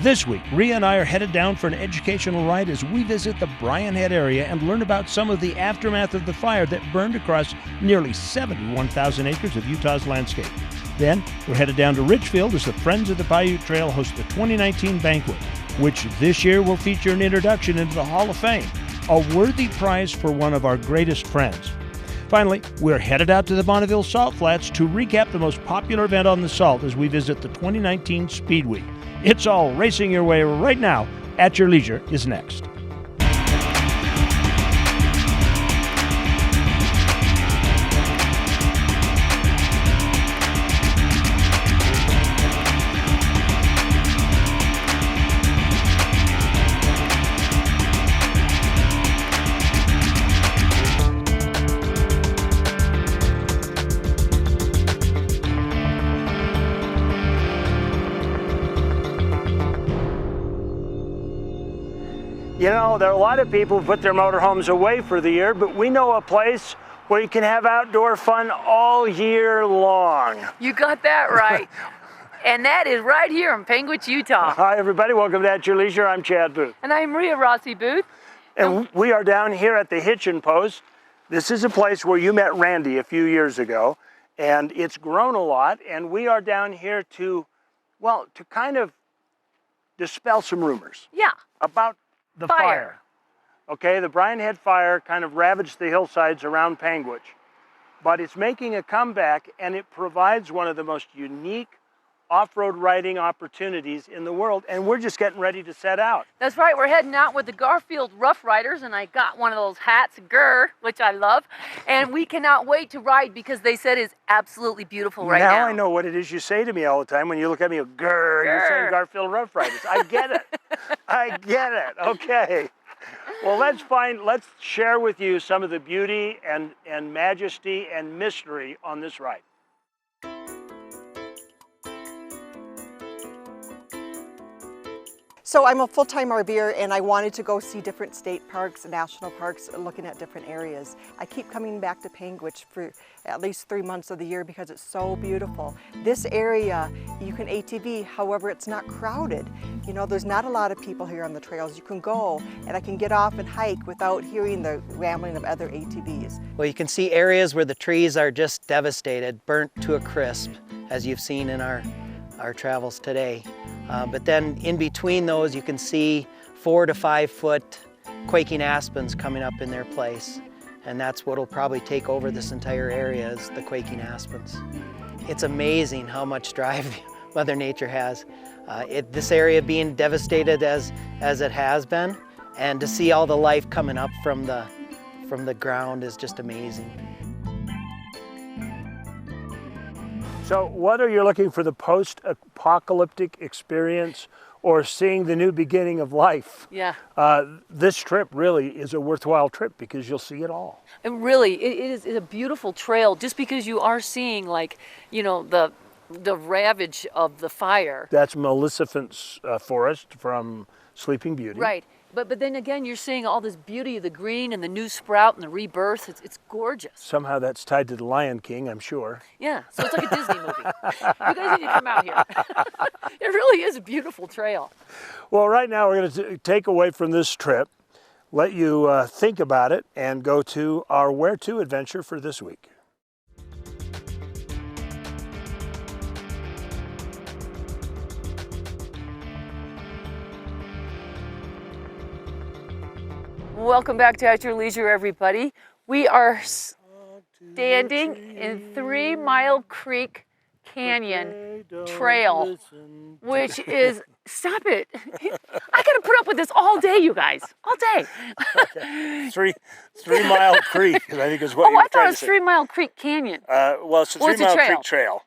This week, Rhea and I are headed down for an educational ride as we visit the Bryan Head area and learn about some of the aftermath of the fire that burned across nearly 71,000 acres of Utah's landscape. Then, we're headed down to Richfield as the Friends of the Paiute Trail host the 2019 banquet, which this year will feature an introduction into the Hall of Fame, a worthy prize for one of our greatest friends. Finally, we're headed out to the Bonneville Salt Flats to recap the most popular event on the Salt as we visit the 2019 Speed Week. It's all racing your way right now. At Your Leisure is next. You know, there are a lot of people who put their motorhomes away for the year, but we know a place where you can have outdoor fun all year long. You got that right. And that is right here in Panguitch, Utah. Hi, everybody. Welcome to At Your Leisure. I'm Chad Booth. And I'm Rhea Rossi Booth. And we are down here at the Hitch N Post. This is a place where you met Randy a few years ago, and it's grown a lot. And we are down here to, well, to kind of dispel some rumors. Yeah. About the fire. Okay, the Bryan Head fire kind of ravaged the hillsides around Panguitch, but it's making a comeback, and it provides one of the most unique off-road riding opportunities in the world, and we're just getting ready to set out. That's right, we're heading out with the Garfield Rough Riders, and I got one of those hats, Grr, which I love, and we cannot wait to ride because they said it's absolutely beautiful right now. Now I know what it is you say to me all the time when you look at me, Grr, you're saying Garfield Rough Riders. I get it. I get it. Okay. Well, let's share with you some of the beauty and majesty and mystery on this ride. So I'm a full-time RVer, and I wanted to go see different state parks, national parks, looking at different areas. I keep coming back to Panguitch for at least 3 months of the year because it's so beautiful. This area, you can ATV, however, it's not crowded. You know, there's not a lot of people here on the trails. You can go, and I can get off and hike without hearing the rambling of other ATVs. Well, you can see areas where the trees are just devastated, burnt to a crisp, as you've seen in our travels today. But then in between those, you can see 4 to 5 foot quaking aspens coming up in their place. And that's what will probably take over this entire area, is the quaking aspens. It's amazing how much drive Mother Nature has. This area being devastated as it has been, and to see all the life coming up from the ground is just amazing. So whether you're looking for the post-apocalyptic experience or seeing the new beginning of life, Yeah. This trip really is a worthwhile trip because you'll see it all. And really, it is a beautiful trail just because you are seeing, like, you know, the ravage of the fire. That's Maleficent's forest from Sleeping Beauty. Right. But then again, you're seeing all this beauty of the green and the new sprout and the rebirth. It's gorgeous. Somehow that's tied to the Lion King, I'm sure. Yeah, so it's like a Disney movie. You guys need to come out here. It really is a beautiful trail. Well, right now we're going to take away from this trip, let you think about it, and go to our Where To adventure for this week. Welcome back to At Your Leisure, everybody. We are standing in 3 Mile Creek Canyon Trail, which is, stop it. I gotta put up with this all day, you guys, all day. Okay. Three Mile Creek, I think is what you were I thought trying it was to say. 3 Mile Creek Canyon. Well, it's a 3 it's a Mile trail. Creek Trail.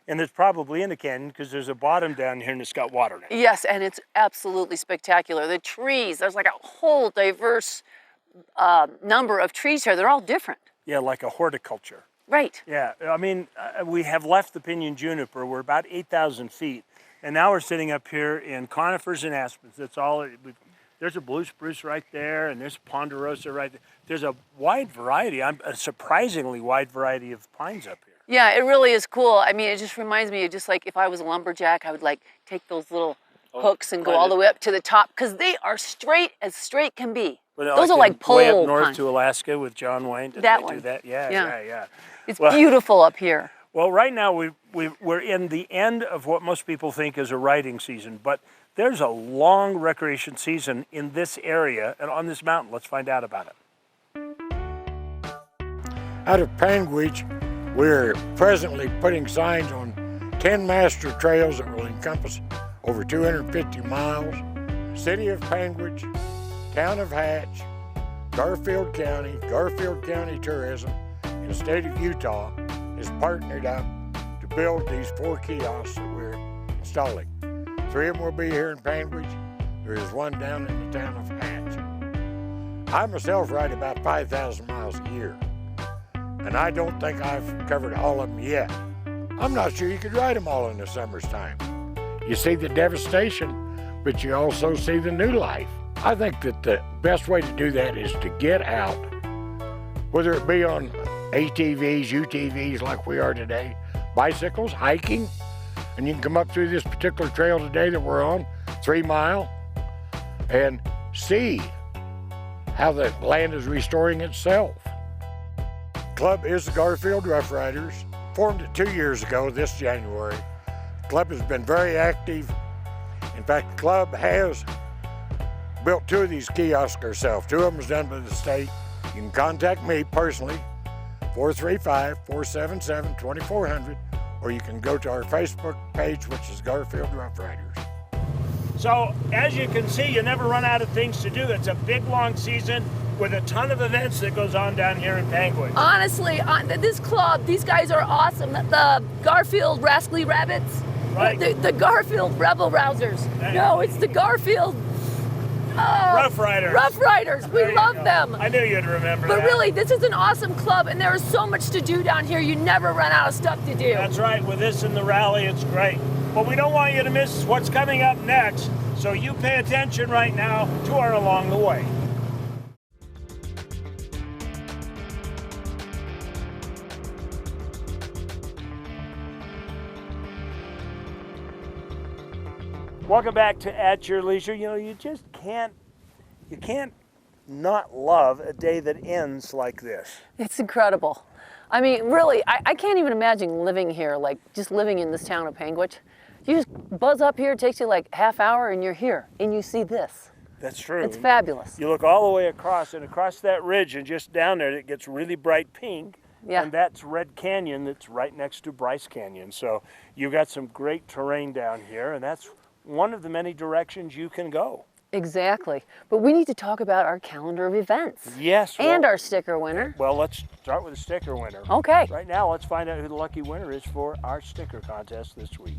And it's probably in the canyon because there's a bottom down here and it's got water in it. Yes, and it's absolutely spectacular. The trees, there's like a whole diverse number of trees here. They're all different. Yeah, like a horticulture. Right. Yeah, I mean, we have left the pinyon juniper. We're about 8,000 feet. And now we're sitting up here in conifers and aspens. That's all. There's a blue spruce right there, and there's ponderosa right there. There's a wide variety, a surprisingly wide variety of pines up here. Yeah, it really is cool. I mean, it just reminds me of just like if I was a lumberjack, I would like take those little hooks and go all the way up to the top because they are straight as straight can be. But Those are like pole way up north pine. to Alaska with John Wayne. Did That they one. do that? Yeah. It's Well, beautiful up here. Well, right now we're in the end of what most people think is a riding season, but there's a long recreation season in this area and on this mountain. Let's find out about it. Out of Panguitch, we're presently putting signs on 10 master trails that will encompass over 250 miles. City of Panguitch, Town of Hatch, Garfield County Tourism, and the state of Utah is partnered up to build these 4 kiosks that we're installing. 3 of them will be here in Panguitch. There is 1 down in the town of Hatch. I myself ride about 5,000 miles a year, and I don't think I've covered all of them yet. I'm not sure you could ride them all in the summer's time. You see the devastation, but you also see the new life. I think that the best way to do that is to get out, whether it be on ATVs, UTVs like we are today, bicycles, hiking, and you can come up through this particular trail today that we're on, 3 mile, and see how the land is restoring itself. Club is the Garfield Rough Riders, formed 2 years ago this January. The club has been very active. In fact, the club has built 2 of these kiosks ourselves. 2 of them was done by the state. You can contact me personally, 435-477-2400, or you can go to our Facebook page, which is Garfield Rough Riders. So as you can see, you never run out of things to do. It's a big, long season with a ton of events that goes on down here in Panguitch. Honestly, this club, these guys are awesome. The Garfield Rascally Rabbits, Right. the Garfield Rebel Rousers. No, it's the Garfield Rough Riders. Rough Riders. There We you love go. them. I knew you'd remember But that. really, this is an awesome club, and there is so much to do down here. You never run out of stuff to do. That's right. With this in the rally, it's great. But we don't want you to miss what's coming up next, so you pay attention right now to our Along the Way. Welcome back to At Your Leisure. You know, you can't not love a day that ends like this. It's incredible. I mean, really, I can't even imagine living here, like just living in this town of Panguitch. You just buzz up here, it takes you like half hour, and you're here, and you see this. That's true. It's fabulous. You look all the way across, and across that ridge, and just down there, it gets really bright pink. Yeah. And that's Red Canyon that's right next to Bryce Canyon. So you've got some great terrain down here, and that's one of the many directions you can go. Exactly. But we need to talk about our calendar of events. Yes. And well, our sticker winner. Well, let's start with the sticker winner. Okay. Right now, let's find out who the lucky winner is for our sticker contest this week.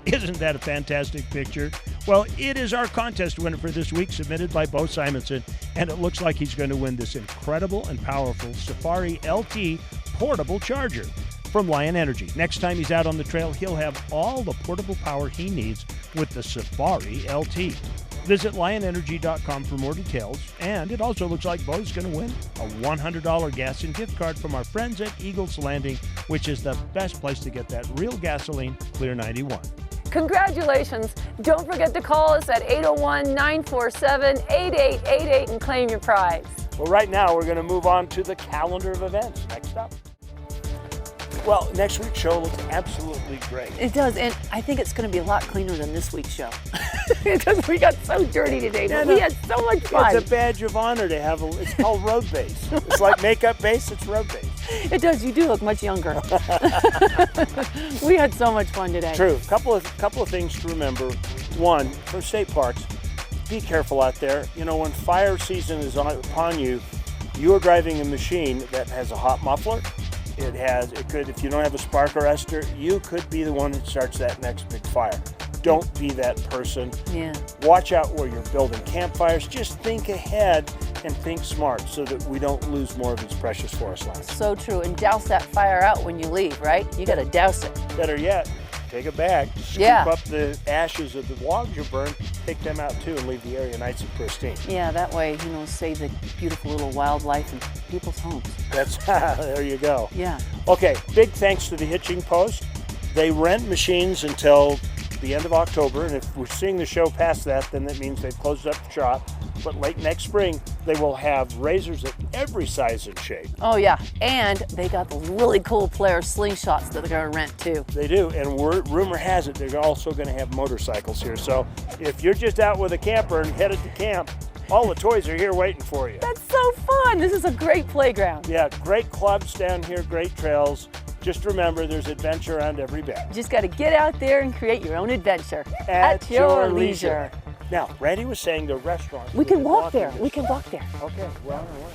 Isn't that a fantastic picture? Well, it is our contest winner for this week, submitted by Bo Simonson, and it looks like he's going to win this incredible and powerful Safari LT portable charger from Lion Energy. Next time he's out on the trail, he'll have all the portable power he needs with the Safari LT. Visit lionenergy.com for more details, and it also looks like Bo's going to win a $100 gas and gift card from our friends at Eagles Landing, which is the best place to get that real gasoline, Clear 91. Congratulations. Don't forget to call us at 801-947-8888 and claim your prize. Well, right now, we're going to move on to the calendar of events. Next up. Well, next week's show looks absolutely great. It does, and I think it's going to be a lot cleaner than this week's show. Because we got so dirty today, but we had so much fun. It's a badge of honor to have it's called road base. It's like makeup base, it's road base. It does, you do look much younger. We had so much fun today. True. Couple of things to remember. One, for state parks, be careful out there. You know, when fire season is upon you, you're driving a machine that has a hot muffler. It could, if you don't have a spark arrestor, you could be the one that starts that next big fire. Don't be that person. Yeah. Watch out where you're building campfires. Just think ahead and think smart so that we don't lose more of these precious forest lands. So true, and douse that fire out when you leave, right? You got to douse it. Better yet, take a bag, scoop Yeah. up the ashes of the logs you burned, take them out too, and leave the area nice and pristine. Yeah, that way, save the beautiful little wildlife in people's homes. That's there you go. Yeah. Okay, big thanks to the Hitch N Post. They rent machines until the end of October, and if we're seeing the show past that, then that means they've closed up the shop. But late next spring, they will have razors of every size and shape. Oh yeah, and they got those really cool Polaris slingshots that they're gonna rent too. They do, and rumor has it they're also gonna have motorcycles here. So if you're just out with a camper and headed to camp, all the toys are here waiting for you. That's so fun. This is a great playground. Yeah, great clubs down here, great trails. Just remember, there's adventure around every bend. You just got to get out there and create your own adventure At your leisure. Now, Randy was saying the restaurant. We can walk there. We can walk there. Okay, well, all right.